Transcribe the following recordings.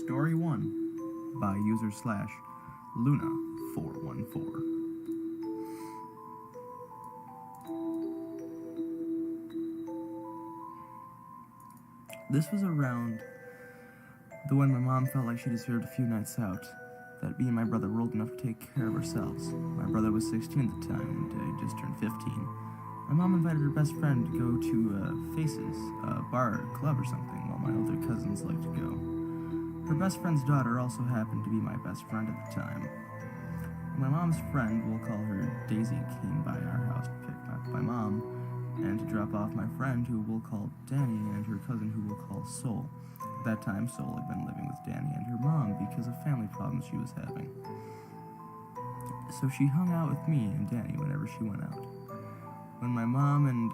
Story 1 by user/Luna414. This was around the when my mom felt like she deserved a few nights out, that me and my brother were old enough to take care of ourselves. My brother was 16 at the time, and I just turned 15. My mom invited her best friend to go to Faces, a bar or club or something, while my older cousins liked to go. Her best friend's daughter also happened to be my best friend at the time. My mom's friend, we'll call her Daisy, came by our house to pick up my mom and to drop off my friend, who we'll call Danny, and her cousin, who we'll call Soul. At that time, Soul had been living with Danny and her mom because of family problems she was having. So she hung out with me and Danny whenever she went out. When my mom and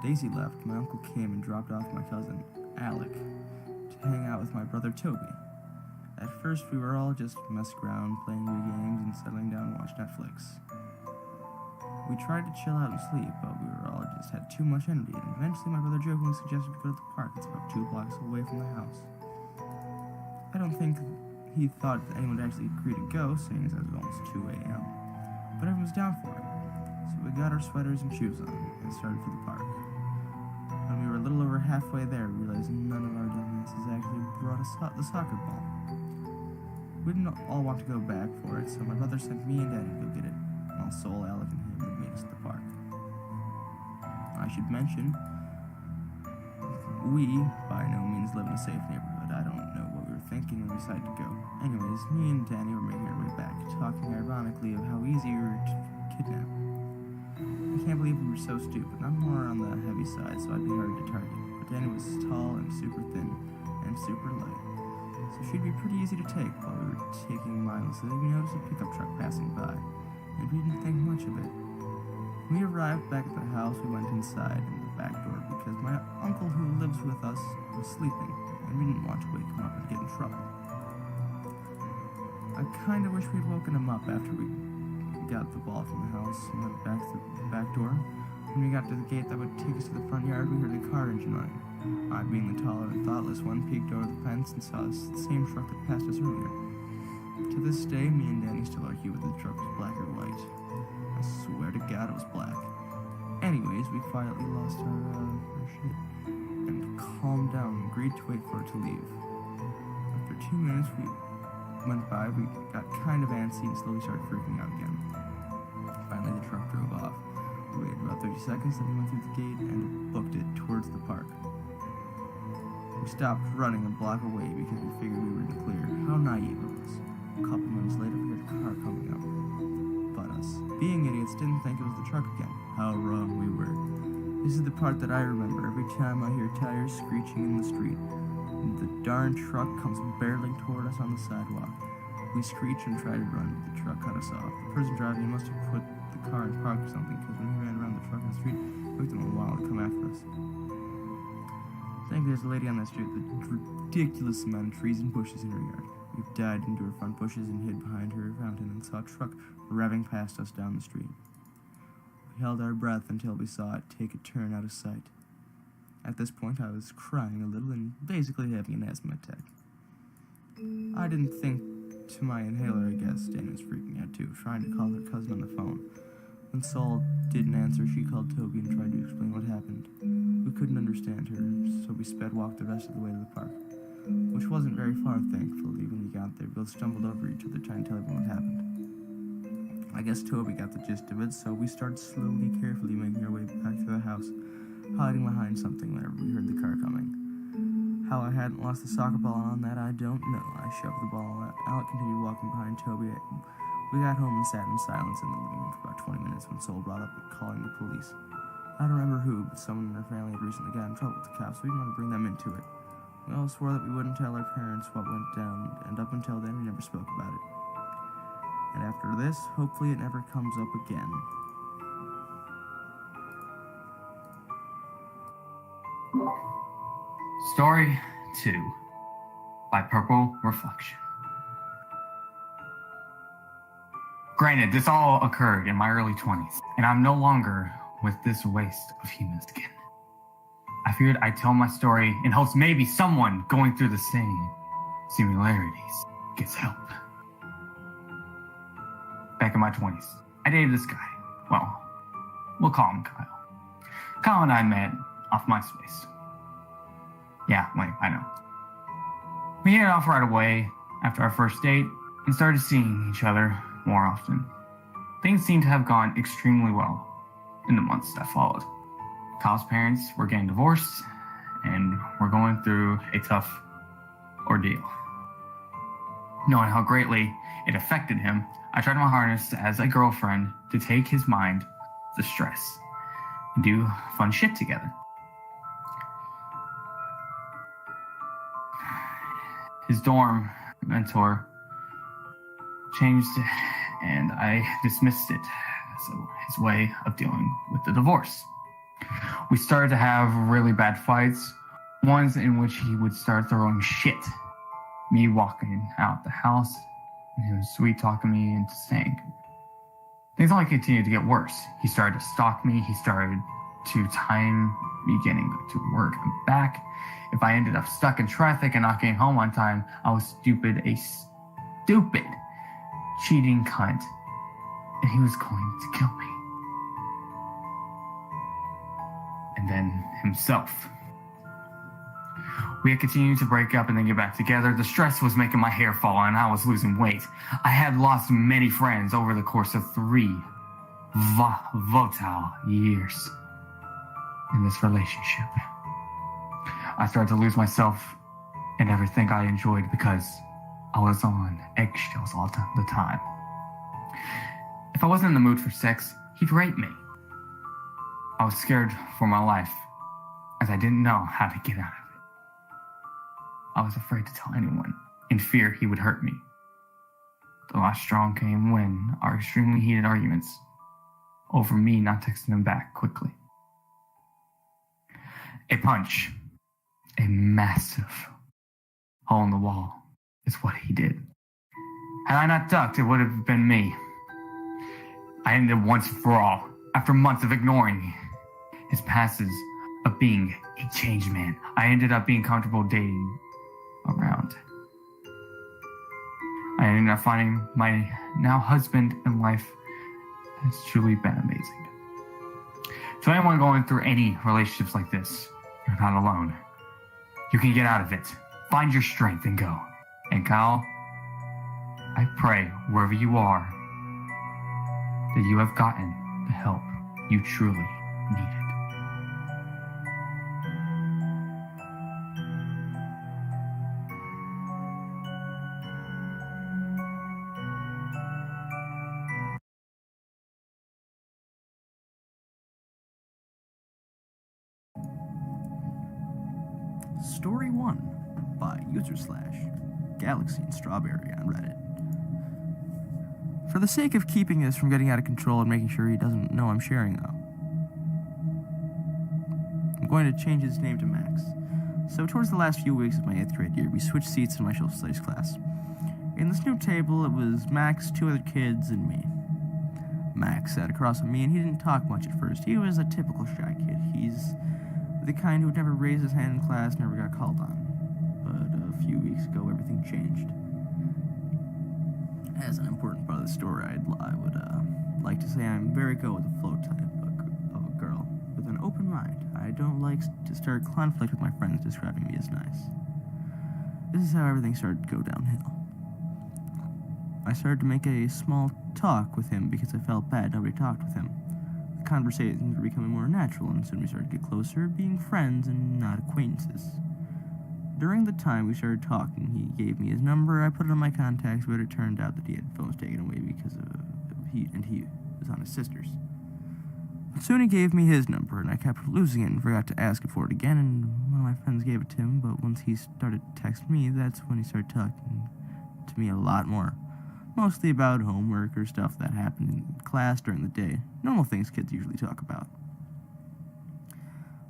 Daisy left, my uncle came and dropped off my cousin, Alec, to hang out with my brother Toby. At first, we were all just messing around, playing Wii games, and settling down to watch Netflix. We tried to chill out and sleep, but we were all just had too much energy, and eventually my brother jokingly suggested we go to the park. It's about 2 blocks away from the house. I don't think he thought that anyone would actually agree to go, seeing as it was almost 2 a.m., but everyone was down for it. So we got our sweaters and shoes on and started for the park. When we were a little over halfway there, we realized none of our dumbasses actually brought the soccer ball. We didn't all want to go back for it, so my brother sent me and Daddy to go get it, while Soul, Alec, and him would meet us at the park. I should mention, we by no means live in a safe neighborhood. I don't know what we were thinking when we decided to go. Anyways, me and Danny were making our way back, talking ironically of how easy we were to kidnap. I can't believe we were so stupid. I'm more on the heavy side, so I'd be hard to target. But Danny was tall and super thin and super light, so she'd be pretty easy to take. While we were taking mindlessly, we noticed a pickup truck passing by, and we didn't think much of it. When we arrived back at the house, we went inside in the back door because my uncle, who lives with us, was sleeping, and we didn't want to wake him up and get in trouble. I kinda wish we'd woken him up after we got the ball from the house and went back to the back door. When we got to the gate that would take us to the front yard, we heard a car engine running. I, being the taller and thoughtless one, peeked over the fence and saw the same truck that passed us earlier. To this day, me and Danny still argue whether the truck was black or white. I swear to God it was black. Anyways, we quietly lost our shit and calmed down and agreed to wait for it to leave. After 2 minutes went by, we got kind of antsy and slowly started freaking out again. Finally, the truck drove off. We waited about 30 seconds, then we went through the gate and booked it towards the park. We stopped running a block away because we figured we were in the clear. How naive of us. A couple minutes later, we heard a car coming up. But us, being idiots, didn't think it was the truck again. How wrong we were. This is the part that I remember every time I hear tires screeching in the street. The darn truck comes barreling toward us on the sidewalk. We screech and try to run, but the truck cut us off. The person driving must have put the car in park or something, because when we ran around the truck in the street, it took them a while to come after us. I think there's a lady on that street with a ridiculous amount of trees and bushes in her yard. We dived into her front bushes and hid behind her fountain and saw a truck revving past us down the street. We held our breath until we saw it take a turn out of sight. At this point, I was crying a little and basically having an asthma attack. I didn't think to my inhaler, I guess. Dana was freaking out too, trying to call her cousin on the phone. When Saul didn't answer, she called Toby and tried to explain what happened. We couldn't understand her, so we walked the rest of the way to the park, which wasn't very far, thankfully. When we got there, we both stumbled over each other trying to tell everyone what happened. I guess Toby got the gist of it, so we started slowly, carefully making our way back to the house, hiding behind something whenever we heard the car coming. How I hadn't lost the soccer ball on that, I don't know. I shoved the ball out. Alec continued walking behind Toby. We got home and sat in silence in the living room for about 20 minutes when Soul brought up calling the police. I don't remember who, but someone in our family had recently got in trouble with the cops, so we didn't want to bring them into it. We all swore that we wouldn't tell our parents what went down, and up until then, we never spoke about it. And after this, hopefully it never comes up again. Story 2 by Purple Reflection. Granted, this all occurred in my early 20s, and I'm no longer with this waste of human skin. I figured I'd tell my story in hopes maybe someone going through the same similarities gets help. Back in my 20s, I dated this guy. Well, we'll call him Kyle. Kyle and I met off MySpace. Yeah, wait, I know. We hit it off right away after our first date and started seeing each other more often. Things seemed to have gone extremely well in the months that followed. Kyle's parents were getting divorced and were going through a tough ordeal. Knowing how greatly it affected him, I tried my hardest as a girlfriend to take his mind the stress and do fun shit together. His dorm mentor changed and I dismissed it as his way of dealing with the divorce. We started to have really bad fights, ones in which he would start throwing shit. Me walking out the house and he was sweet talking me into staying. Things only continued to get worse. He started to stalk me. He started to time me getting to work and back. If I ended up stuck in traffic and not getting home on time, I was a stupid, cheating cunt. And he was going to kill me. And then himself. We had continued to break up and then get back together. The stress was making my hair fall and I was losing weight. I had lost many friends over the course of 3 volatile years in this relationship. I started to lose myself and everything I enjoyed because I was on eggshells all the time. If I wasn't in the mood for sex, he'd rape me. I was scared for my life as I didn't know how to get out of it. I was afraid to tell anyone, in fear he would hurt me. The last straw came when our extremely heated arguments over me not texting him back quickly. A punch, a massive hole in the wall, is what he did. Had I not ducked, it would have been me. I ended once and for all, after months of ignoring his passes of being a changed man. I ended up being comfortable dating around. I ended up finding my now husband in life has truly been amazing. To anyone going through any relationships like this, you're not alone. You can get out of it. Find your strength and go. And Kyle, I pray wherever you are that you have gotten the help you truly needed. Story 1 by /Galaxy and Strawberry on Reddit. For the sake of keeping this from getting out of control and making sure he doesn't know I'm sharing, though, I'm going to change his name to Max. So towards the last few weeks of my 8th grade year, we switched seats in my social studies class. In this new table, it was Max, 2 other kids, and me. Max sat across from me, and he didn't talk much at first. He was a typical shy kid. He's the kind who would never raise his hand in class, never got called on. But a few weeks ago, everything changed. As an important part of the story, I would like to say I'm very go with the flow type of a girl, with an open mind. I don't like to start conflict with my friends describing me as nice. This is how everything started to go downhill. I started to make a small talk with him because I felt bad nobody talked with him. The conversations were becoming more natural, and soon we started to get closer, being friends and not acquaintances. During the time we started talking, he gave me his number. I put it on my contacts, but it turned out that he had phones taken away because he was on his sister's. But soon he gave me his number, and I kept losing it and forgot to ask for it again, and one of my friends gave it to him, but once he started to text me, that's when he started talking to me a lot more. Mostly about homework or stuff that happened in class during the day. Normal things kids usually talk about.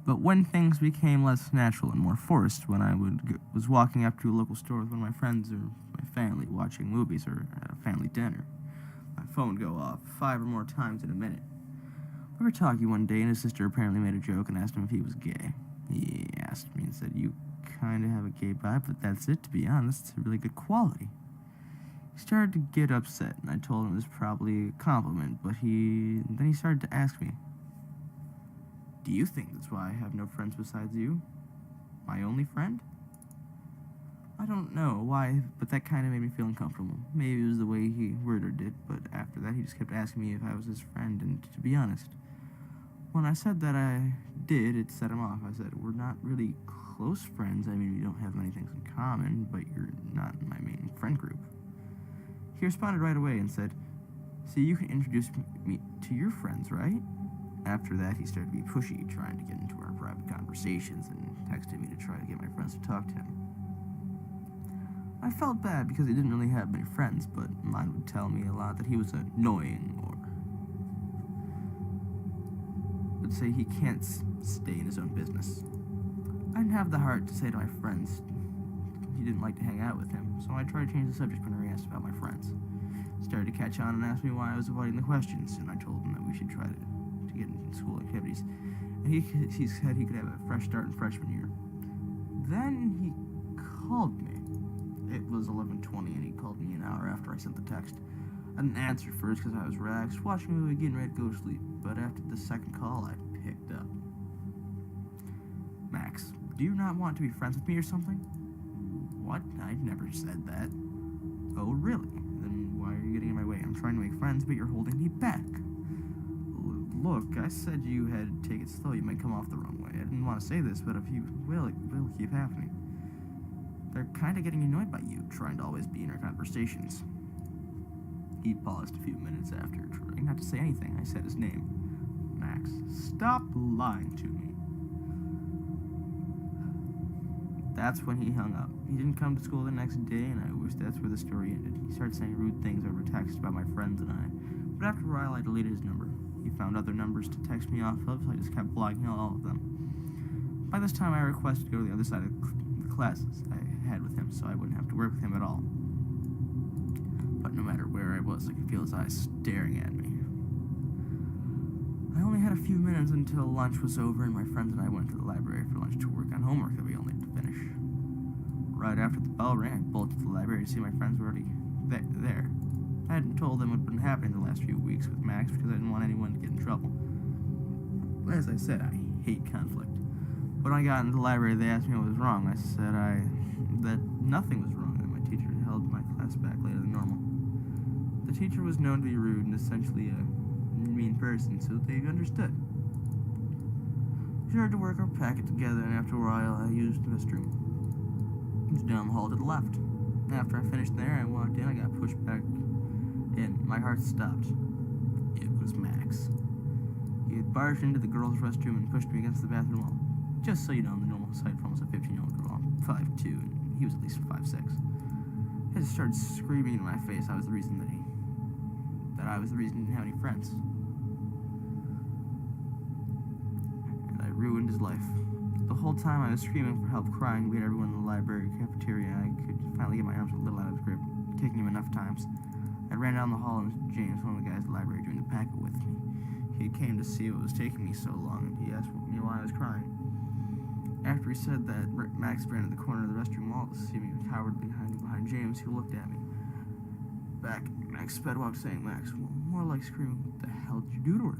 But when things became less natural and more forced, when I was walking up to a local store with one of my friends or my family watching movies or at a family dinner, my phone would go off 5 or more times in a minute. We were talking one day, and his sister apparently made a joke and asked him if he was gay. He asked me and said, You kind of have a gay vibe, but that's it, to be honest. It's a really good quality. He started to get upset, and I told him it was probably a compliment, but then he started to ask me, "Do you think that's why I have no friends besides you? My only friend?" I don't know why, but that kind of made me feel uncomfortable. Maybe it was the way he worded it, but after that he just kept asking me if I was his friend, and to be honest, when I said that I did, it set him off. I said, "We're not really close friends. I mean, we don't have many things in common, but you're not in my main friend group." He responded right away and said, "See, you can introduce me to your friends, right?" After that, he started to be pushy, trying to get into our private conversations, and texted me to try to get my friends to talk to him. I felt bad because he didn't really have many friends, but mine would tell me a lot that he was annoying, or would say he can't stay in his own business. I didn't have the heart to say to my friends he didn't like to hang out with him, so I tried to change the subject when he asked about my friends. He started to catch on and asked me why I was avoiding the questions, and I told him that we should try to get into school activities, and he said he could have a fresh start in freshman year. Then he called me. It was 11:20, and he called me an hour after I sent the text. I didn't answer first because I was relaxed, watching a movie, getting ready to go to sleep, but after the second call, I picked up. "Max, do you not want to be friends with me or something?" "What? I never said that." "Oh, really? Then why are you getting in my way? I'm trying to make friends, but you're holding me back." "Look, I said you had to take it slow. You might come off the wrong way. I didn't want to say this, but if you will, it will keep happening. They're kind of getting annoyed by you, trying to always be in our conversations." He paused a few minutes after, trying not to say anything. I said his name. "Max, stop lying to me." That's when he hung up. He didn't come to school the next day, and I wish that's where the story ended. He started saying rude things over text about my friends and I, but after a while I deleted his number. He found other numbers to text me off of, so I just kept blocking all of them. By this time I requested to go to the other side of the classes I had with him, so I wouldn't have to work with him at all. But no matter where I was, I could feel his eyes staring at me. I only had a few minutes until lunch was over, and my friends and I went to the library for lunch to work on homework that we all needed to finish. Right after the bell rang, I bolted to the library to see my friends were already there. I hadn't told them what had been happening the last few weeks with Max because I didn't want anyone to get in trouble. As I said, I hate conflict. When I got into the library, they asked me what was wrong. I said that nothing was wrong, that my teacher had held my class back later than normal. The teacher was known to be rude and essentially a mean person, so they understood. We started to work our packet together, and after a while, I used the restroom. It was down the hall to the left. After I finished there, I walked in. I got pushed back in. My heart stopped. It was Max. He had barged into the girls' restroom and pushed me against the bathroom wall. Just so you know, the normal sight for almost a 15-year-old girl. I'm 5'2", and he was at least 5'6". He just started screaming in my face I was the reason that I was the reason he didn't have any friends. And I ruined his life. The whole time I was screaming for help, crying, beat everyone in the library cafeteria, and I could finally get my arms a little out of his grip, kicking him enough times. I ran down the hall, and it was James, one of the guys in the library, doing the packet with me. He came to see what was taking me so long, and he asked me why I was crying. After he said that, Max ran to the corner of the restroom wall to see me cowardly hiding behind James, who looked at me. Back, Max sped walked, saying, "Max," well, more like screaming, "What the hell did you do to her?"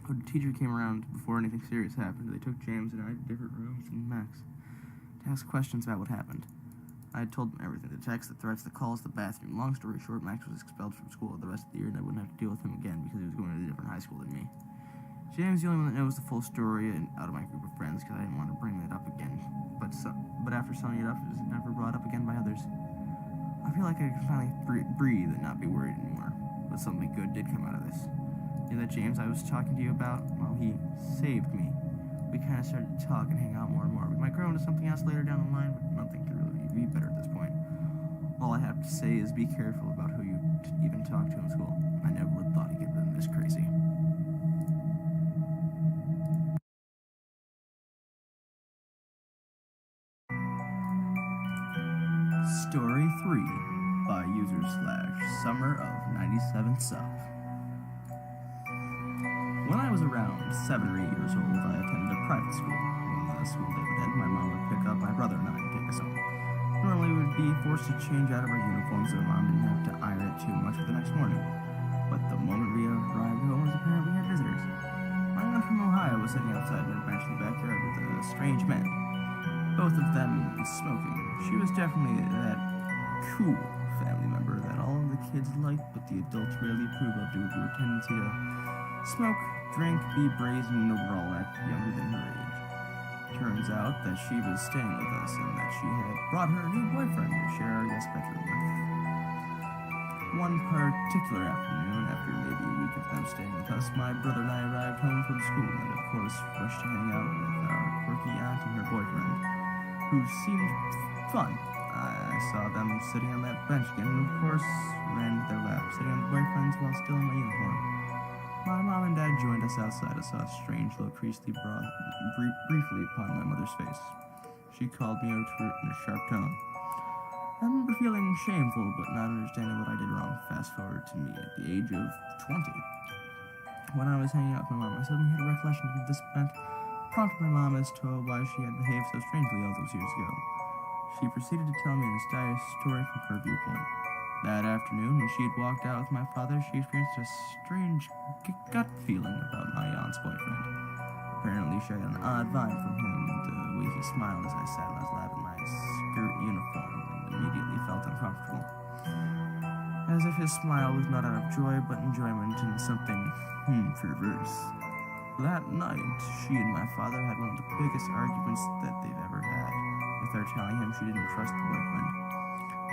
When the teacher came around before anything serious happened, they took James and I to different rooms and Max to ask questions about what happened. I had told them everything, the text, the threats, the calls, the bathroom. Long story short, Max was expelled from school the rest of the year, and I wouldn't have to deal with him again because he was going to a different high school than me. James is the only one that knows the full story and out of my group of friends because I didn't want to bring that up again. But after summing it up, it was never brought up again by others. I feel like I could finally breathe and not be worried anymore. But something good did come out of this. You know that James I was talking to you about? Well, he saved me. We kind of started to talk and hang out more and more. We might grow into something else later down the line, but nothing could really be better at this point. All I have to say is be careful about who you even talk to in school. I never would have thought he'd get this crazy. Story 3 by user/summer of 97 sub. When I was around 7 or 8 years old, I attended a private school. us would live in. My mom would pick up my brother and I and take us home. Normally, we would be forced to change out of our uniforms so Mom didn't have to iron it too much for the next morning. But the moment we arrived home, it was apparent we had visitors. My aunt from Ohio was sitting outside on a bench in the backyard with a strange man. Both of them smoking. She was definitely that cool family member that all of the kids liked, but the adults rarely approve of due to her tendency to smoke, drink, be brazen, and overall act younger than her age. Turns out that she was staying with us and that she had brought her new boyfriend to share our guest bedroom with. One particular afternoon, after maybe a week of them staying with us, my brother and I arrived home from school and of course rushed to hang out with our quirky aunt and her boyfriend, who seemed fun. I saw them sitting on that bench again and of course ran to their lap, sitting on the boyfriends while still in my uniform. My mom and dad joined us outside. I saw a strange look briefly upon my mother's face. She called me out to her in a sharp tone. I remember feeling shameful, but not understanding what I did wrong. Fast forward to me at the age of 20. When I was hanging out with my mom, I suddenly had a recollection of this event, prompted my mom as to why she had behaved so strangely all those years ago. She proceeded to tell me an entire story from her viewpoint. That afternoon, when she had walked out with my father, she experienced a strange gut feeling about my aunt's boyfriend. Apparently, she had an odd vibe from him, the way he smiled as I sat on his lap in my skirt uniform, and immediately felt uncomfortable. As if his smile was not out of joy, but enjoyment and something, perverse. That night, she and my father had one of the biggest arguments that they've ever had, with her telling him she didn't trust the boyfriend.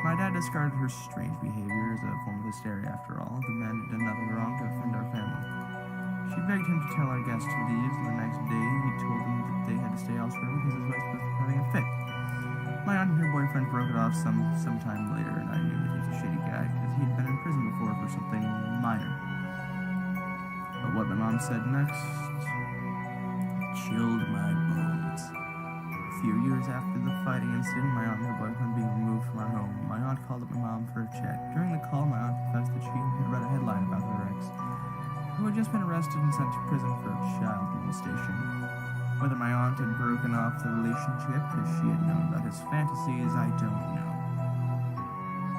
My dad discarded her strange behavior as a form of hysteria. After all, the man had done nothing wrong to offend our family. She begged him to tell our guests to leave, and the next day he told them that they had to stay elsewhere because his wife was having a fit. My aunt and her boyfriend broke it off sometime later, and I knew that he was a shitty guy because he had been in prison before for something minor. But what my mom said next chilled my bones. A few years after the fighting incident, my aunt and her boyfriend being removed from our home, my aunt called up my mom for a chat. During the call, my aunt confessed that she had read a headline about her ex, who had just been arrested and sent to prison for child molestation. Whether my aunt had broken off the relationship because she had known about his fantasies, I don't know.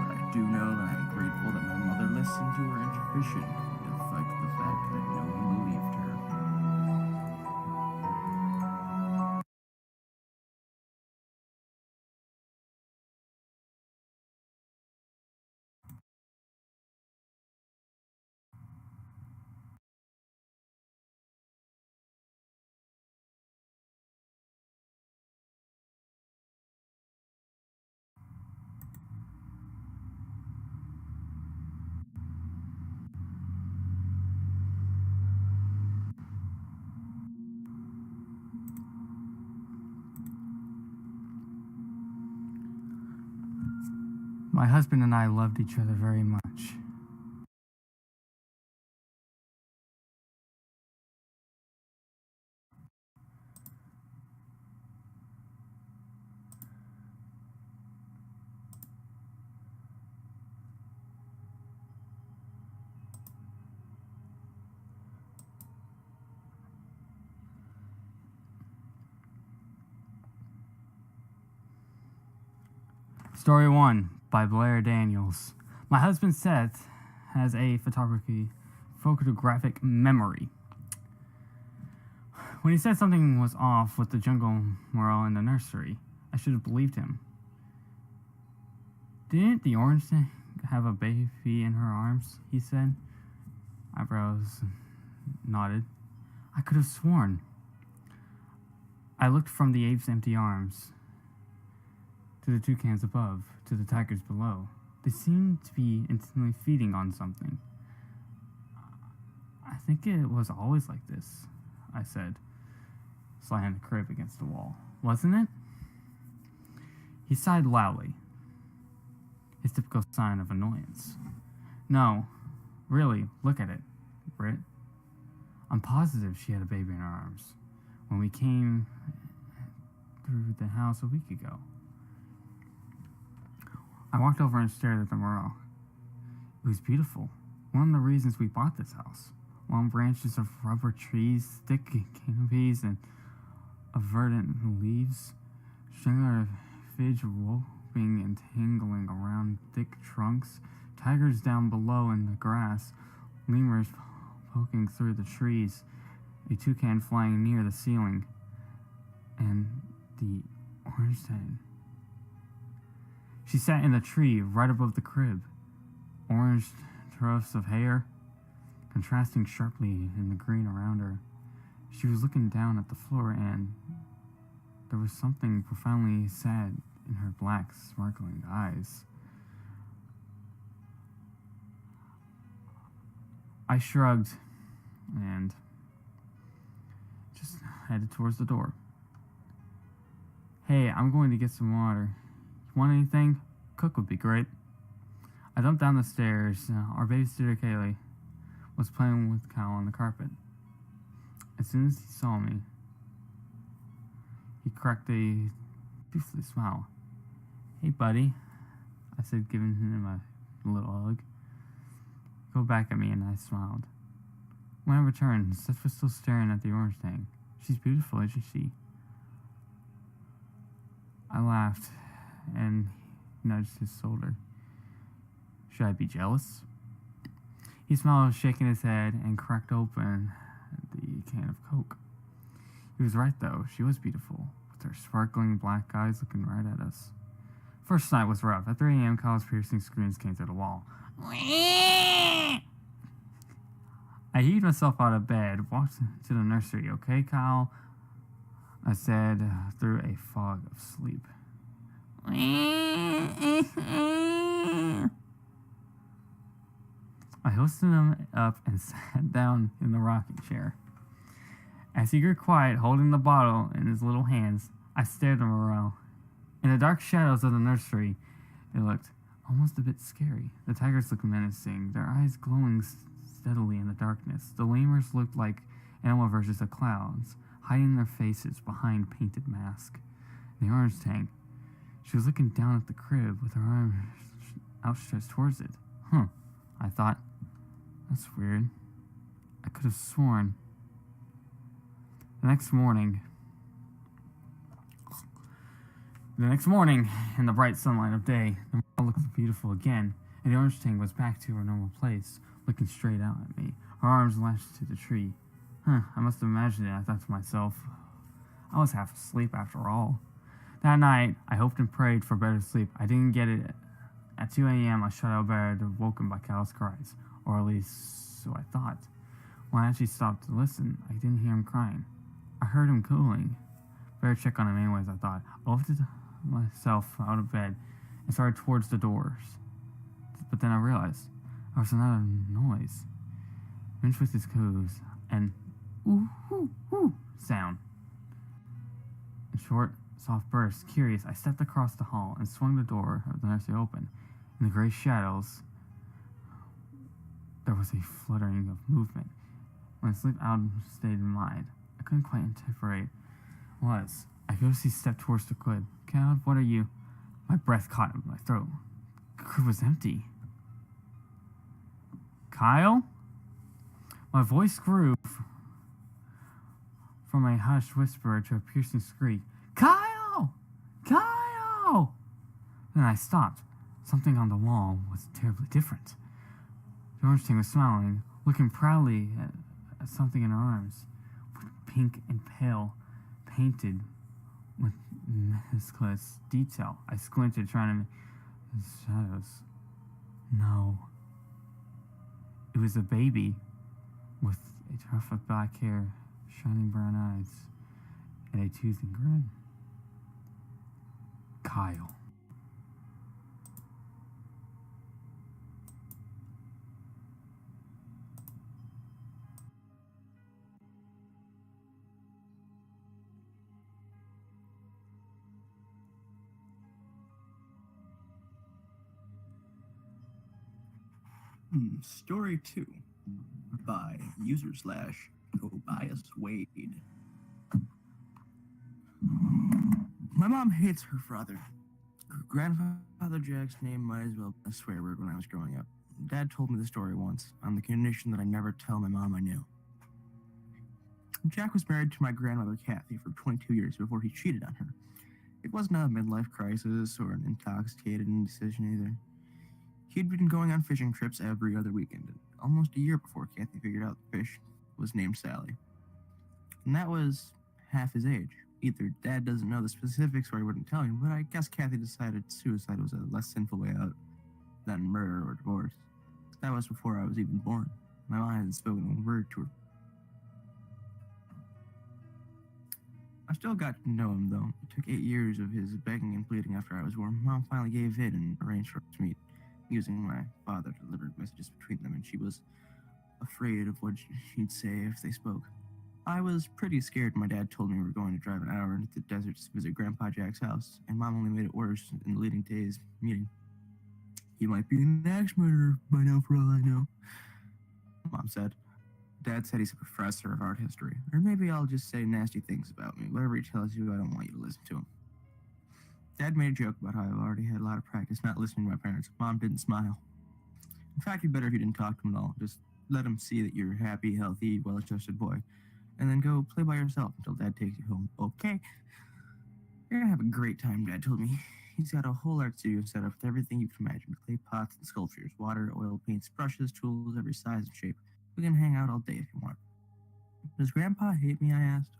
But I do know that I'm grateful that my mother listened to her intuition despite the fact that no one believed her. My husband and I loved each other very much. Story 1 by Blair Daniels. My husband Seth has a photographic memory. When he said something was off with the jungle morale in the nursery, I should have believed him. Didn't the orange thing have a baby in her arms? He said. Eyebrows nodded. I could have sworn. I looked from the ape's empty arms to the toucans above, to the tigers below. They seemed to be instantly feeding on something. I think it was always like this, I said, slamming the crib against the wall. Wasn't it? He sighed loudly, his typical sign of annoyance. No, really, look at it, Britt. I'm positive she had a baby in her arms when we came through the house a week ago. I walked over and stared at the mural. It was beautiful. One of the reasons we bought this house. Long branches of rubber trees, thick canopies, and of verdant leaves, strangler fidge roping and tangling around thick trunks, tigers down below in the grass, lemurs poking through the trees, a toucan flying near the ceiling, and the orangutan. She sat in the tree right above the crib, orange tufts of hair contrasting sharply in the green around her. She was looking down at the floor, and there was something profoundly sad in her black, sparkling eyes. I shrugged and just headed towards the door. Hey, I'm going to get some water. You want anything? Cook would be great. I jumped down the stairs. Our babysitter, Kaylee, was playing with Kyle on the carpet. As soon as he saw me, he cracked a toothless smile. Hey, buddy, I said, giving him a little hug. Go back at me, and I smiled. When I returned, Steph was still staring at the orange thing. She's beautiful, isn't she? I laughed and nudged his shoulder. Should I be jealous? He smiled, shaking his head, and cracked open the can of Coke. He was right, though. She was beautiful, with her sparkling black eyes looking right at us. First night was rough. At 3 a.m., Kyle's piercing screams came through the wall. I heaved myself out of bed, walked to the nursery. Okay, Kyle? I said through a fog of sleep. I hoisted him up and sat down in the rocking chair. As he grew quiet, holding the bottle in his little hands, I stared him around. In the dark shadows of the nursery, it looked almost a bit scary. The tigers looked menacing, their eyes glowing steadily in the darkness. The lemurs looked like animal versions of clowns, hiding their faces behind painted masks. The orangutan, she was looking down at the crib with her arms outstretched towards it. I thought, that's weird. I could have sworn. The next morning, in the bright sunlight of day, the world looked beautiful again, and the orangutan was back to her normal place, looking straight out at me, her arms lashed to the tree. I must have imagined it, I thought to myself. I was half asleep after all. That night, I hoped and prayed for better sleep. I didn't get it. At 2 a.m., I shut out of bed, woken by Kyle's cries, or at least so I thought. When I actually stopped to listen, I didn't hear him crying. I heard him cooling. Better check on him anyways, I thought. I lifted myself out of bed and started towards the doors. But then I realized there was another noise. Mixed with his coos and ooh, ooh, ooh sound. In short, soft bursts. Curious, I stepped across the hall and swung the door of the nursery open. In the gray shadows, there was a fluttering of movement. When a sleep-out state of mind, I couldn't quite interpret what it was. I ghostly stepped towards the crib. Cal, what are you? My breath caught in my throat. The crib was empty. Kyle? My voice grew from a hushed whisper to a piercing shriek. Kyle! Kyle! Then I stopped. Something on the wall was terribly different. The orangutan was smiling, looking proudly at something in her arms, pink and pale, painted with meticulous detail. I squinted, trying to make the shadows. No. It was a baby with a tuft of black hair, shining brown eyes, and a toothy grin. Kyle. Story 2 by user/Tobias Wade. My mom hates her father. Grandfather Jack's name might as well be a swear word when I was growing up. Dad told me the story once, on the condition that I never tell my mom I knew. Jack was married to my grandmother Kathy for 22 years before he cheated on her. It wasn't a midlife crisis or an intoxicated indecision either. He'd been going on fishing trips every other weekend, and almost a year before Kathy figured out the fish was named Sally. And that was half his age. Either Dad doesn't know the specifics or he wouldn't tell me, but I guess Kathy decided suicide was a less sinful way out than murder or divorce. That was before I was even born. My mom hadn't spoken a word to her. I still got to know him, though. It took 8 years of his begging and pleading after I was born. Mom finally gave in and arranged for us to meet, using my father to deliver messages between them, and she was afraid of what she'd say if they spoke. I was pretty scared. My dad told me we were going to drive an hour into the desert to visit Grandpa Jack's house, and Mom only made it worse in the leading day's meeting. He might be an axe murderer by now, for all I know, Mom said. Dad said he's a professor of art history. Or maybe I'll just say nasty things about me. Whatever he tells you, I don't want you to listen to him. Dad made a joke about how I've already had a lot of practice not listening to my parents. Mom didn't smile. In fact, it'd be better if you didn't talk to him at all. Just let him see that you're a happy, healthy, well-adjusted boy. And then go play by yourself until Dad takes you home. Okay? You're gonna have a great time, Dad told me. He's got a whole art studio set up with everything you can imagine. Clay pots and sculptures, water, oil, paints, brushes, tools, every size and shape. We can hang out all day if you want. Does Grandpa hate me? I asked.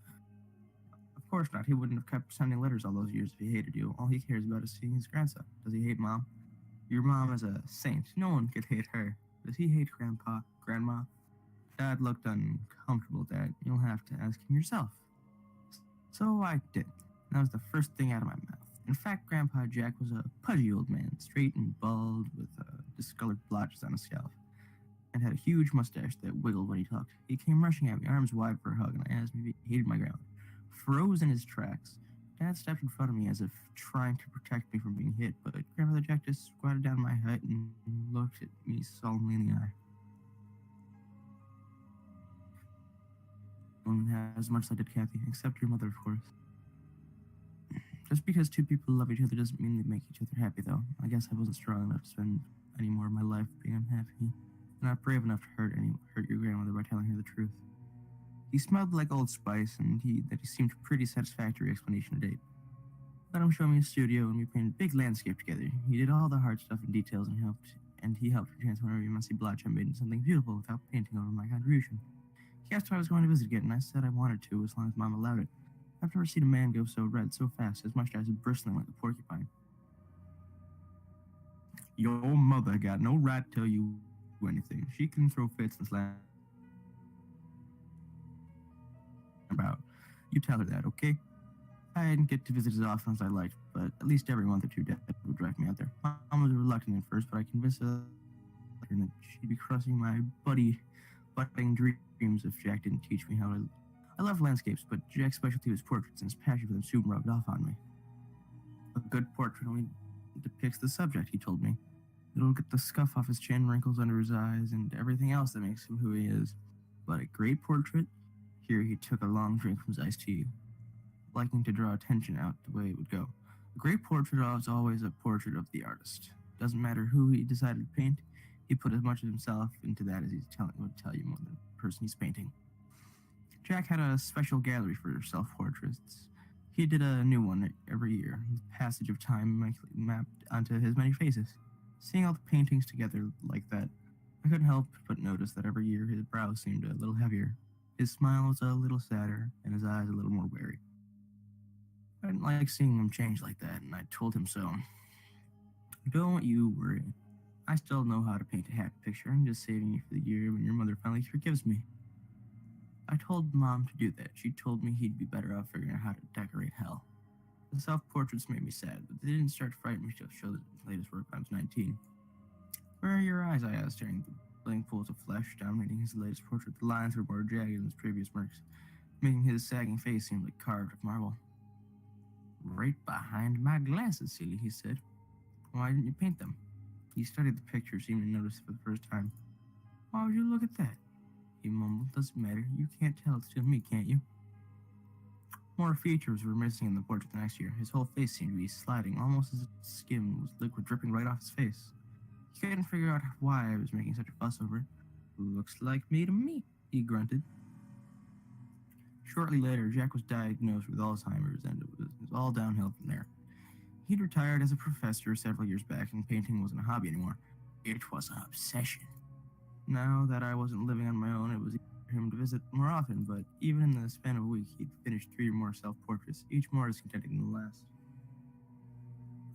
Of course not. He wouldn't have kept sending letters all those years if he hated you. All he cares about is seeing his grandson. Does he hate Mom? Your mom is a saint. No one could hate her. Does he hate Grandpa? Grandma? Dad looked uncomfortable, Dad. You'll have to ask him yourself. So I did. That was the first thing out of my mouth. In fact, Grandpa Jack was a pudgy old man, straight and bald, with discolored blotches on his scalp, and had a huge mustache that wiggled when he talked. He came rushing at me, arms wide for a hug, and I asked him if he hated my grandmother. Froze in his tracks. Dad stepped in front of me as if trying to protect me from being hit, but Grandmother Jack just squatted down my height and looked at me solemnly in the eye. I don't have as much as I did Kathy, except your mother, of course. Just because two people love each other doesn't mean they make each other happy, though. I guess I wasn't strong enough to spend any more of my life being unhappy. Not brave enough to hurt your grandmother by telling her the truth. He smelled like Old Spice, and he seemed a pretty satisfactory explanation to date. Let him show me his studio, and we painted a big landscape together. He did all the hard stuff and details, and he helped me transform every messy blotch I made into something beautiful without painting over my contribution. He asked if I was going to visit again, and I said I wanted to, as long as Mom allowed it. I've never seen a man go so red so fast, his mustache bristling like a porcupine. Your mother got no right to tell you anything. She can throw fits and slam about. You tell her that, okay? I didn't get to visit as often as I liked, but at least every month or two, Dad would drive me out there. Mom was reluctant at first, but I convinced her that she'd be crushing my budding dreams if Jack didn't teach me how to. I love landscapes, but Jack's specialty was portraits, and his passion for them soon rubbed off on me. A good portrait only depicts the subject, he told me. It'll get the scuff off his chin, wrinkles under his eyes, and everything else that makes him who he is. But a great portrait? Here he took a long drink from his iced tea, liking to draw attention out the way it would go. A great portrait is always a portrait of the artist. Doesn't matter who he decided to paint, he put as much of himself into that as would tell you more than the person he's painting. Jack had a special gallery for self-portraits. He did a new one every year. The passage of time mapped onto his many faces. Seeing all the paintings together like that, I couldn't help but notice that every year his brow seemed a little heavier. His smile was a little sadder, and his eyes a little more wary. I didn't like seeing him change like that, and I told him so. Don't you worry. I still know how to paint a happy picture. I'm just saving you for the year when your mother finally forgives me. I told Mom to do that. She told me he'd be better off figuring out how to decorate hell. The self-portraits made me sad, but they didn't start to frighten me to show the latest work when I was 19. Where are your eyes? I asked, staring at the blank pools of flesh dominating his latest portrait. The lines were more jagged than his previous works, making his sagging face seem like carved of marble. Right behind my glasses, silly, he said. Why didn't you paint them? He studied the picture, seemed to notice it for the first time. Why would you look at that? He mumbled. Doesn't matter. You can't tell it's still me, can't you? More features were missing in the portrait the next year. His whole face seemed to be sliding, almost as if skin was liquid dripping right off his face. He couldn't figure out why I was making such a fuss over it. Looks like me to me, he grunted. Shortly later, Jack was diagnosed with Alzheimer's, and it was all downhill from there. He'd retired as a professor several years back, and painting wasn't a hobby anymore. It was an obsession. Now that I wasn't living on my own, it was easy for him to visit more often, but even in the span of a week, he'd finished 3 or more self-portraits, each more discontenting than the last.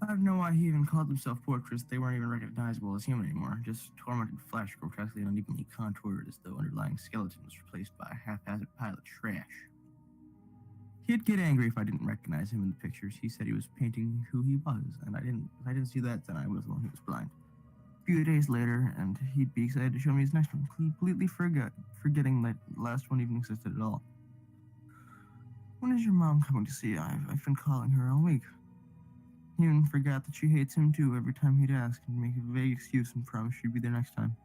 I don't know why he even called them self-portraits. They weren't even recognizable as human anymore, just tormented flesh grotesquely and unevenly contoured as though underlying skeleton was replaced by a haphazard pile of trash. He'd get angry if I didn't recognize him in the pictures. He said he was painting who he was, and if I didn't see that, then I was the one who was blind. A few days later, and he'd be excited to show me his next one, completely forgetting that the last one even existed at all. When is your mom coming to see you? I've been calling her all week. He even forgot that she hates him too every time he'd ask and make a vague excuse and promise she'd be there next time.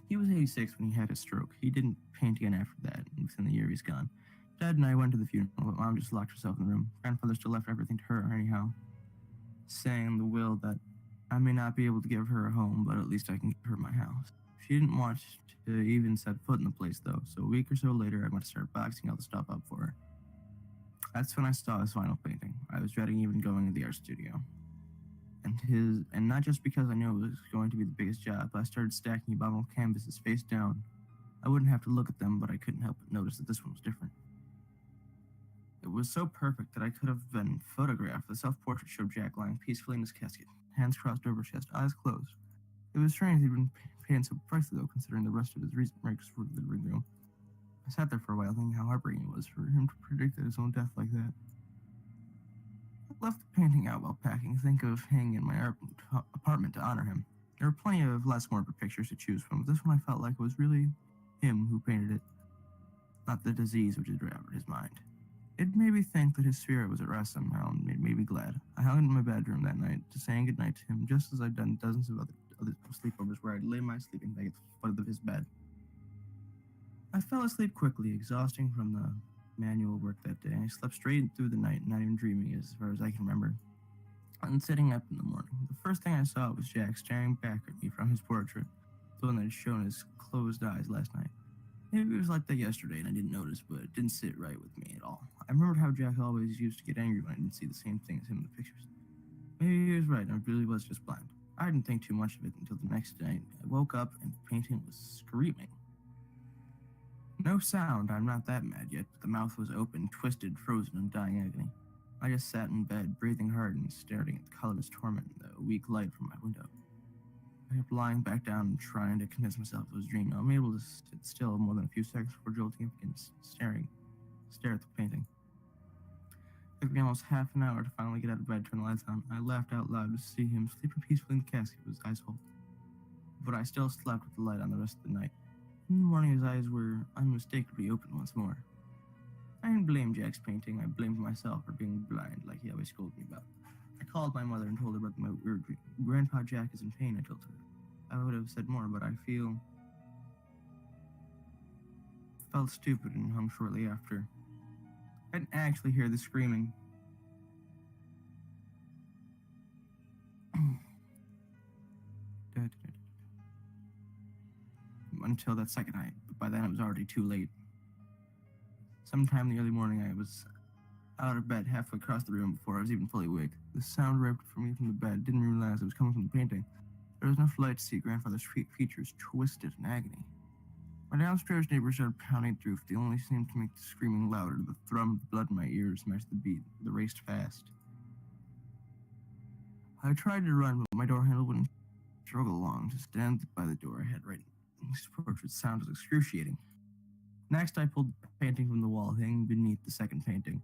He was 86 when he had his stroke. He didn't paint again after that, and within the year he's gone. Dad and I went to the funeral, but Mom just locked herself in the room. Grandfather still left everything to her anyhow, saying in the will that I may not be able to give her a home, but at least I can give her my house. She didn't want to even set foot in the place, though, so a week or so later I went to start boxing all the stuff up for her. That's when I saw his final painting. I was dreading even going to the art studio. And not just because I knew it was going to be the biggest job, but I started stacking abominable canvases face down. I wouldn't have to look at them, but I couldn't help but notice that this one was different. It was so perfect that I could have been photographed. The self-portrait showed Jack lying peacefully in his casket, hands crossed over his chest, eyes closed. It was strange he'd been paying so pricely, though, considering the rest of his remarks for the living room. I sat there for a while thinking how heartbreaking it was for him to predict his own death like that. I left the painting out while packing, think of hanging in my apartment to honor him. There were plenty of less morbid pictures to choose from, but this one I felt like was really him who painted it, not the disease which had ravaged his mind. It made me think that his spirit was at rest somehow, and it made me glad. I hung in my bedroom that night, just saying goodnight to him, just as I'd done dozens of other sleepovers where I'd lay my sleeping bag at the foot of his bed. I fell asleep quickly, exhausting from the manual work that day. I slept straight through the night, not even dreaming as far as I can remember. And sitting up in the morning, the first thing I saw was Jack staring back at me from his portrait, the one that had shown his closed eyes last night. Maybe it was like that yesterday and I didn't notice, but it didn't sit right with me at all. I remembered how Jack always used to get angry when I didn't see the same thing as him in the pictures. Maybe he was right, and I really was just blind. I didn't think too much of it until the next night. I woke up and the painting was screaming. No sound, I'm not that mad yet, but the mouth was open, twisted, frozen, in dying agony. I just sat in bed, breathing hard and staring at the colorless torment in the weak light from my window. I kept lying back down and trying to convince myself it was a dream. I'm able to sit still more than a few seconds before jolting up again, stare at the painting. It took me almost half an hour to finally get out of bed, turn the lights on. I laughed out loud to see him sleeping peacefully in the casket with his eyes whole. But I still slept with the light on the rest of the night. In the morning, his eyes were unmistakably open once more. I didn't blame Jack's painting. I blamed myself for being blind, like he always scolded me about. I called my mother and told her about my weird dream. Grandpa Jack is in pain, I told her. I would have said more, but I felt stupid and hung shortly after. I didn't actually hear the screaming. Until that second night, but by then it was already too late. Sometime in the early morning, I was out of bed halfway across the room before I was even fully awake. The sound ripped from me from the bed. Didn't realize it was coming from the painting. There was enough light to see grandfather's features twisted in agony. My downstairs neighbors started pounding at the roof. They only seemed to make the screaming louder. The thrum of the blood in my ears matched the beat. They raced fast. I tried to run, but my door handle wouldn't struggle along. To stand by the door I had right next to the portrait sounded excruciating. Next, I pulled the painting from the wall, hanging beneath the second painting.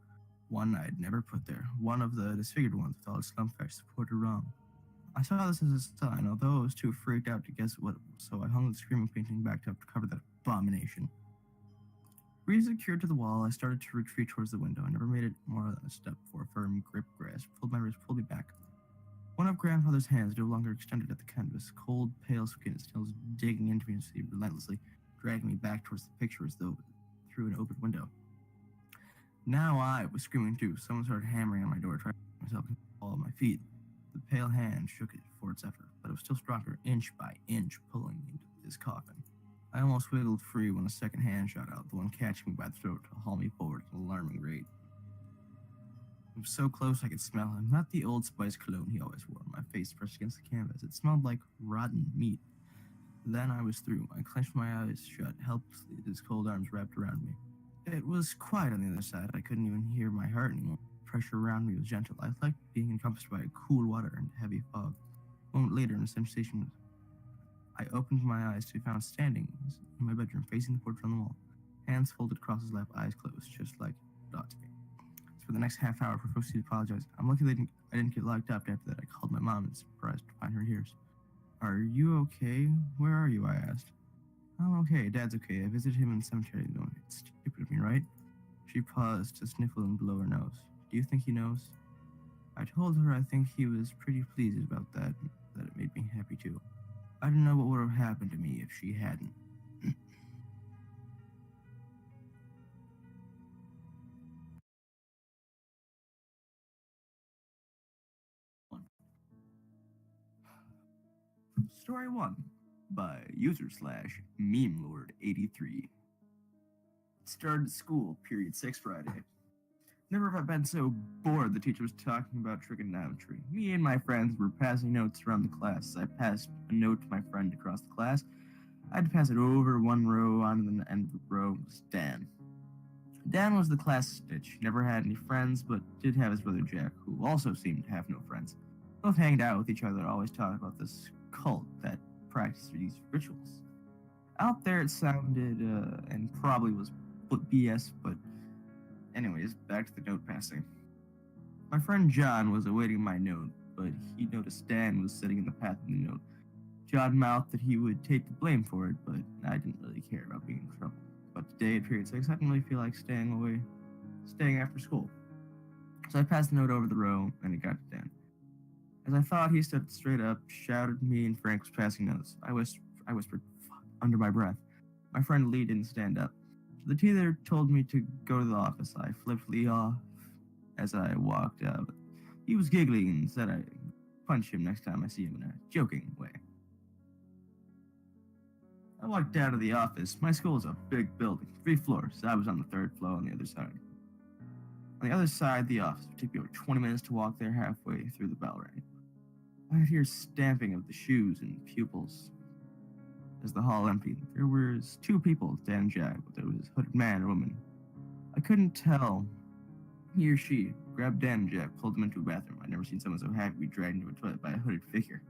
One I had never put there. One of the disfigured ones with all its slump facts supported wrong. I saw this as a sign, although I was too freaked out to guess what it was, so I hung the screaming painting back up to cover that abomination. Resecured to the wall, I started to retreat towards the window. I never made it more than a step before a firm grip grasp pulled my wrist, pulled me back. One of grandfather's hands no longer extended at the canvas. Cold, pale skin still was digging into me relentlessly, dragging me back towards the picture as though through an open window. Now I was screaming too. Someone started hammering on my door, trying to get myself into the wall of my feet. The pale hand shook it for its effort, but it was still stronger, inch by inch, pulling me into his coffin. I almost wiggled free when a second hand shot out, the one catching me by the throat to haul me forward at an alarming rate. It was so close I could smell him, not the Old Spice cologne he always wore, my face pressed against the canvas. It smelled like rotten meat. Then I was through. I clenched my eyes shut, helplessly, his cold arms wrapped around me. It was quiet on the other side. I couldn't even hear my heart anymore. The pressure around me was gentle. I liked being encompassed by cool water and heavy fog. A moment later, a sensation was... I opened my eyes to be found standing in my bedroom, facing the portrait on the wall. Hands folded across his lap, eyes closed, just like it ought to be. So for the next half hour, profusely apologized. I'm lucky I didn't get locked up after that. I called my mom and surprised to find her tears. Are you okay? Where are you? I asked. I'm okay. Dad's okay. I visited him in the cemetery. No, it's stupid of me, right? She paused to sniffle and blow her nose. Do you think he knows? I told her I think he was pretty pleased about that it made me happy too. I don't know what would have happened to me if she hadn't. Story 1 by user/memelord83. Started school, period 6 Friday. Never have I been so bored the teacher was talking about trigonometry. Me and my friends were passing notes around the class. I passed a note to my friend across the class. I had to pass it over one row onto the end of the row was Dan. Dan was the class snitch. Never had any friends, but did have his brother Jack, who also seemed to have no friends. Both hanged out with each other, always talked about this cult that practiced these rituals. Out there it sounded, and probably was BS, but anyways, back to the note passing. My friend John was awaiting my note, but he noticed Dan was sitting in the path of the note. John mouthed that he would take the blame for it, but I didn't really care about being in trouble. But today at period 6, I didn't really feel like staying after school. So I passed the note over the row, and it got to Dan. As I thought, he stood straight up, shouted at me, and Frank was passing notes. I whispered, "Fuck," under my breath. My friend Lee didn't stand up. So the teacher told me to go to the office. I flipped Lee off as I walked out. He was giggling and said I'd punch him next time I see him in a joking way. I walked out of the office. My school is a big building, 3 floors. I was on the 3rd floor on the other side. On the other side of the office, it took me over 20 minutes to walk there halfway through the bell rang. I could hear stamping of the shoes and pupils as the hall emptied. There was 2 people, Dan and Jack, but there was a hooded man and a woman. I couldn't tell. He or she grabbed Dan and Jack, pulled them into a bathroom. I'd never seen someone so happy to be dragged into a toilet by a hooded figure.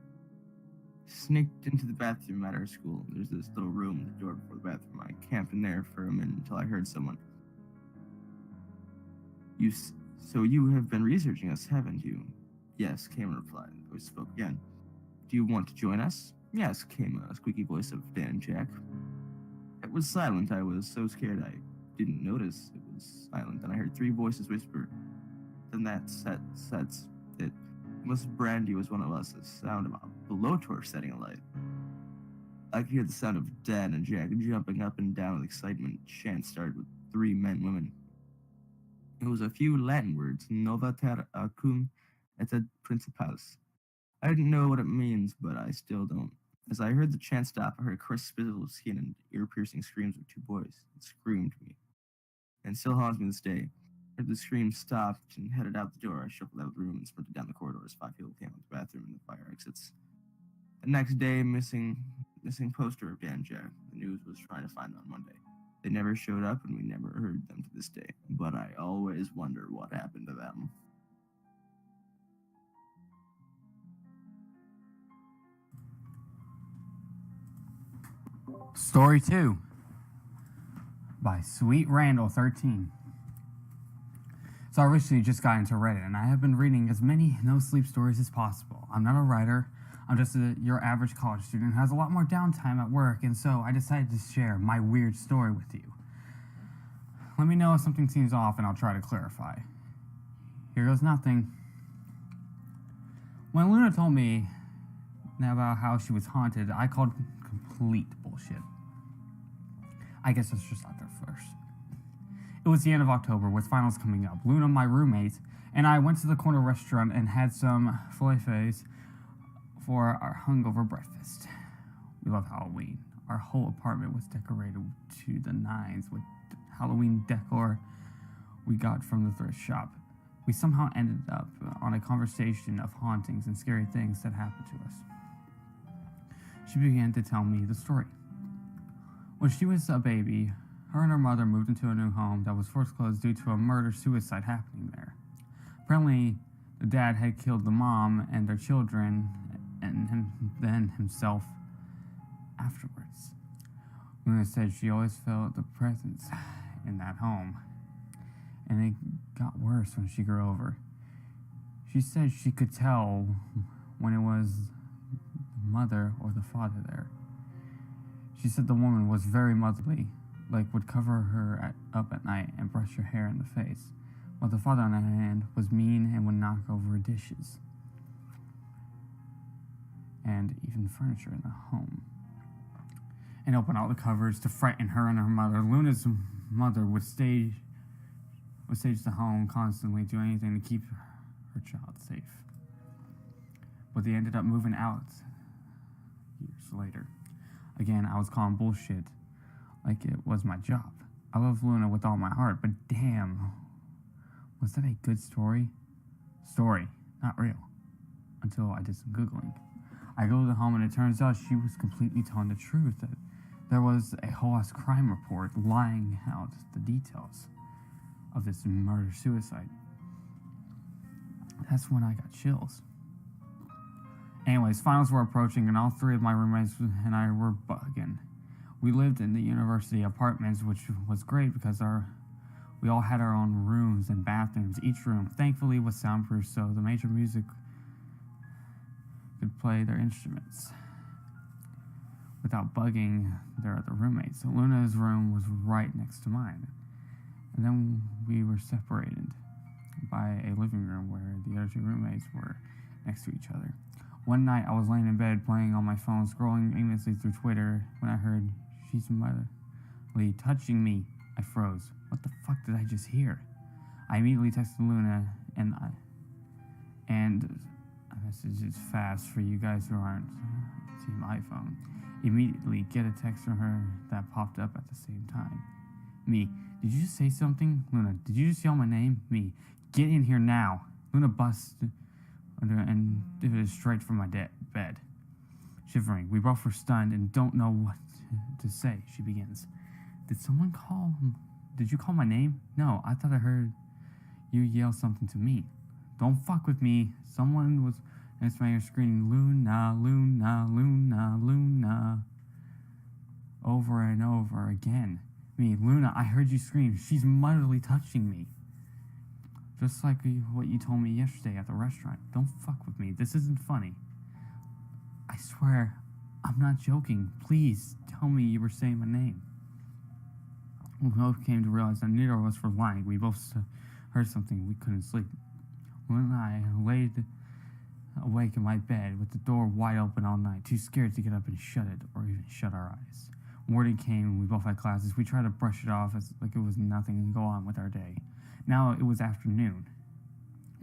Sneaked into the bathroom at our school. There's this little room with a door before the bathroom. I camped in there for a minute until I heard someone. So you have been researching us, haven't you? Yes, came a reply. The voice spoke again. Do you want to join us? Yes, came a squeaky voice of Dan and Jack. It was silent. I was so scared I didn't notice it was silent. Then I heard 3 voices whisper. Then that sets it. Miss Brandy was one of us. The sound of a blowtorch setting alight. I could hear the sound of Dan and Jack jumping up and down with excitement. Chant started with 3 men and women. It was a few Latin words. Novater acum et ad principales. I didn't know what it means, but I still don't. As I heard the chant stop, I heard a crisp spizzle of skin and ear-piercing screams of 2 boys. It screamed me, and still haunts me this day. I heard the scream stopped and headed out the door. I shuffled out of the room and sprinted down the corridor as 5 people came out of the bathroom and the fire exits. The next day, missing poster of Dan and Jack. The news was trying to find them on Monday. They never showed up, and we never heard them to this day. But I always wonder what happened to them. Story 2 by Sweet Randall 13. So I recently just got into Reddit, and I have been reading as many no-sleep stories as possible. I'm not a writer. I'm just your average college student who has a lot more downtime at work, and so I decided to share my weird story with you. Let me know if something seems off, and I'll try to clarify. Here goes nothing. When Luna told me about how she was haunted, I called complete bullshit. I guess let's just start there first. It was the end of October with finals coming up. Luna, my roommate, and I went to the corner restaurant and had some falafels for our hungover breakfast. We love Halloween. Our whole apartment was decorated to the nines with Halloween decor we got from the thrift shop. We somehow ended up on a conversation of hauntings and scary things that happened to us. She began to tell me the story. When she was a baby, her and her mother moved into a new home that was foreclosed due to a murder-suicide happening there. Apparently, the dad had killed the mom and their children, and then himself afterwards. Luna said she always felt the presence in that home, and it got worse when she grew over. She said she could tell when it was the mother or the father there. She said the woman was very motherly, like would cover her up at night and brush her hair in the face, while the father on the other hand was mean and would knock over dishes and even furniture in the home, and open all the covers to frighten her and her mother. Luna's mother would stage the home constantly, do anything to keep her child safe. But they ended up moving out years later. Again, I was calling bullshit like it was my job. I love Luna with all my heart, but damn, was that a good story? Story, not real. Until I did some Googling. I go to the home and it turns out she was completely telling the truth, that there was a whole ass crime report lying out the details of this murder-suicide. That's when I got chills. Anyways, finals were approaching and all three of my roommates and I were bugging. We lived in the university apartments, which was great because we all had our own rooms and bathrooms. Each room, thankfully, was soundproof, so the major music could play their instruments without bugging their other roommates. So Luna's room was right next to mine. And then we were separated by a living room where the other two roommates were next to each other. One night I was laying in bed playing on my phone, scrolling aimlessly through Twitter when I heard, "She's motherly touching me." I froze. What the fuck did I just hear? I immediately texted Luna and a message is fast for you guys who aren't Team iPhone. Immediately get a text from her that popped up at the same time. Me, did you just say something? Luna, did you just yell my name? Me, get in here now. Luna busted and did it straight from my bed. Shivering, we both were stunned and don't know what to say. She begins. Did you call my name? No, I thought I heard you yell something to me. Don't fuck with me. Someone was next to my ear screaming, "Luna, Luna, Luna, Luna," over and over again. Me, Luna, I heard you scream. She's motherly touching me. Just like what you told me yesterday at the restaurant. Don't fuck with me. This isn't funny. I swear, I'm not joking. Please tell me you were saying my name. We both came to realize that neither of us were lying. We both heard something. We couldn't sleep. When I laid awake in my bed with the door wide open all night, too scared to get up and shut it or even shut our eyes. Morning came and we both had classes. We tried to brush it off as like it was nothing and go on with our day. Now it was afternoon.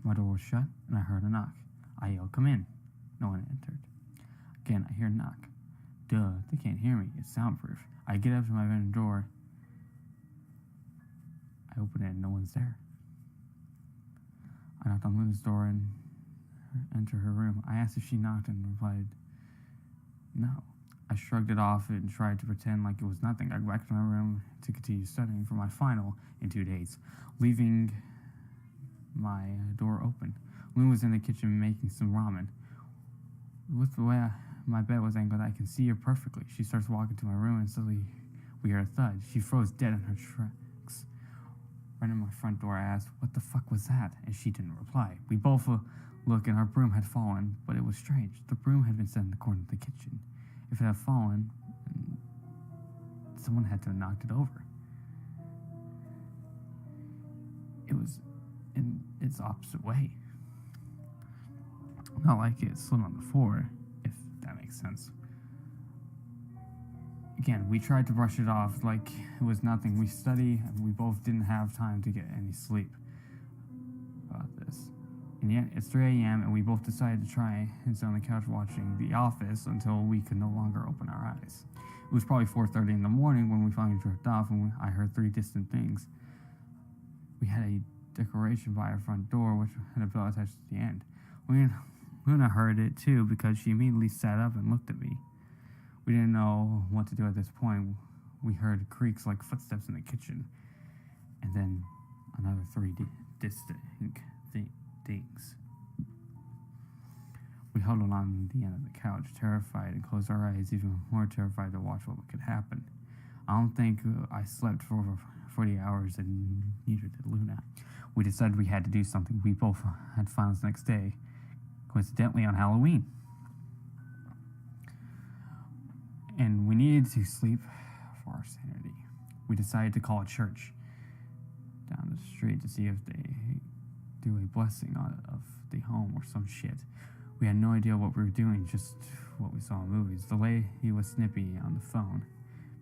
My door was shut and I heard a knock. I yelled, "Come in." No one entered. Again, I hear a knock. Duh, they can't hear me. It's soundproof. I get up to my bedroom door. I open it and no one's there. I knocked on Luna's door and entered her room. I asked if she knocked and replied, no. I shrugged it off and tried to pretend like it was nothing. I went back to my room to continue studying for my final in 2 days, leaving my door open. Luna was in the kitchen making some ramen. With the way my bed was angled, I can see her perfectly. She starts walking to my room and suddenly we hear a thud. She froze dead in her tracks. Right in my front door, I asked, "What the fuck was that?" And she didn't reply. We both looked and our broom had fallen, but it was strange. The broom had been set in the corner of the kitchen. If it had fallen, someone had to have knocked it over. It was in its opposite way. Not like it slid on the floor, if that makes sense. Again, we tried to brush it off like it was nothing. We study and we both didn't have time to get any sleep about this. And yet, it's 3 a.m., and we both decided to try and sit on the couch watching The Office until we could no longer open our eyes. It was probably 4:30 in the morning when we finally drifted off, and I heard 3 distant things. We had a decoration by our front door, which had a bell attached to the end. Luna heard it too because she immediately sat up and looked at me. We didn't know what to do at this point. We heard creaks like footsteps in the kitchen, and then another 3 distinct things. We huddled on the end of the couch, terrified, and closed our eyes, even more terrified to watch what could happen. I don't think I slept for over 40 hours, and neither did Luna. We decided we had to do something. We both had finals the next day, coincidentally on Halloween. And we needed to sleep for our sanity. We decided to call a church down the street to see if they do a blessing of the home or some shit. We had no idea what we were doing, just what we saw in movies. The lady was snippy on the phone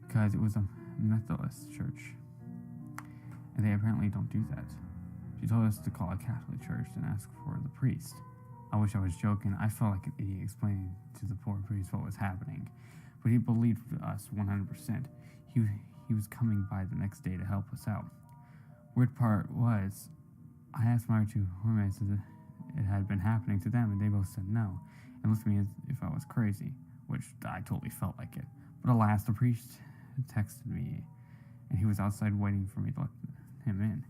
because it was a Methodist church, and they apparently don't do that. She told us to call a Catholic church and ask for the priest. I wish I was joking. I felt like an idiot explaining to the poor priest what was happening, but he believed us 100%. He was coming by the next day to help us out. Weird part was, I asked my 2 roommates if it had been happening to them, and they both said no, and looked at me as if I was crazy, which I totally felt like it. But alas, the priest texted me, and he was outside waiting for me to let him in.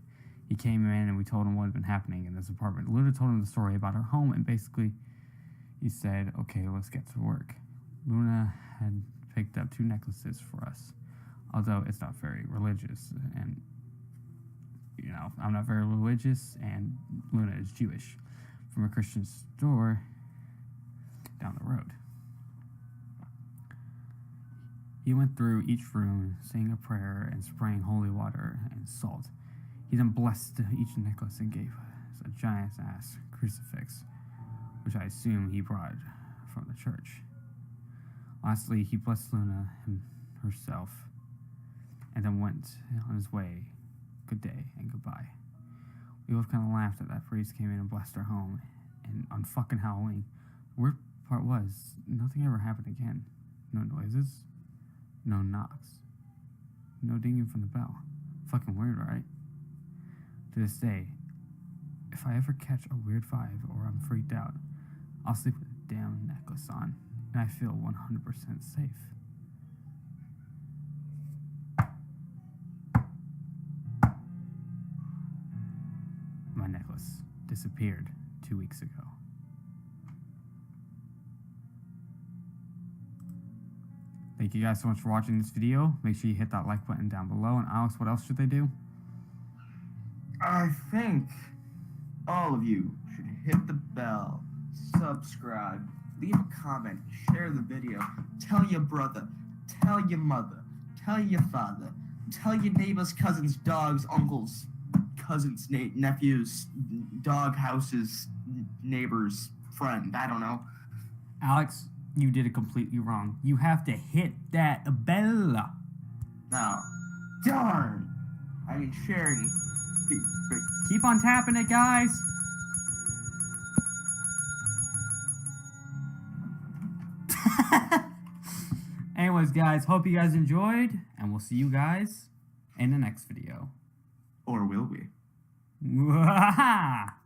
He came in, and we told him what had been happening in this apartment. Luna told him the story about her home, and basically, he said, okay, let's get to work. Luna had picked up 2 necklaces for us, although it's not very religious, and you know, I'm not very religious, and Luna is Jewish, from a Christian store down the road. He went through each room, saying a prayer and spraying holy water and salt. He then blessed each necklace and gave us a giant-ass crucifix, which I assume he brought from the church. Lastly, he blessed Luna herself, and then went on his way. Good day and goodbye. We both kind of laughed that priest came in and blessed our home, and on fucking Halloween. The weird part was, nothing ever happened again. No noises, no knocks, no dinging from the bell. Fucking weird, right? To this day, if I ever catch a weird vibe or I'm freaked out, I'll sleep with a damn necklace on, and I feel 100% safe. My necklace disappeared 2 weeks ago. Thank you guys so much for watching this video. Make sure you hit that like button down below. And Alex, what else should they do? I think all of you should hit the bell, subscribe, leave a comment, share the video, tell your brother, tell your mother, tell your father, tell your neighbors, cousins, dogs, uncles, cousins, nephews, dog houses, neighbors, friend, I don't know. Alex, you did it completely wrong. You have to hit that bell. Now, darn! I mean, sharing. Keep on tapping it, guys. Anyways, guys, hope you guys enjoyed, and we'll see you guys in the next video. Or will we? Mwahaha!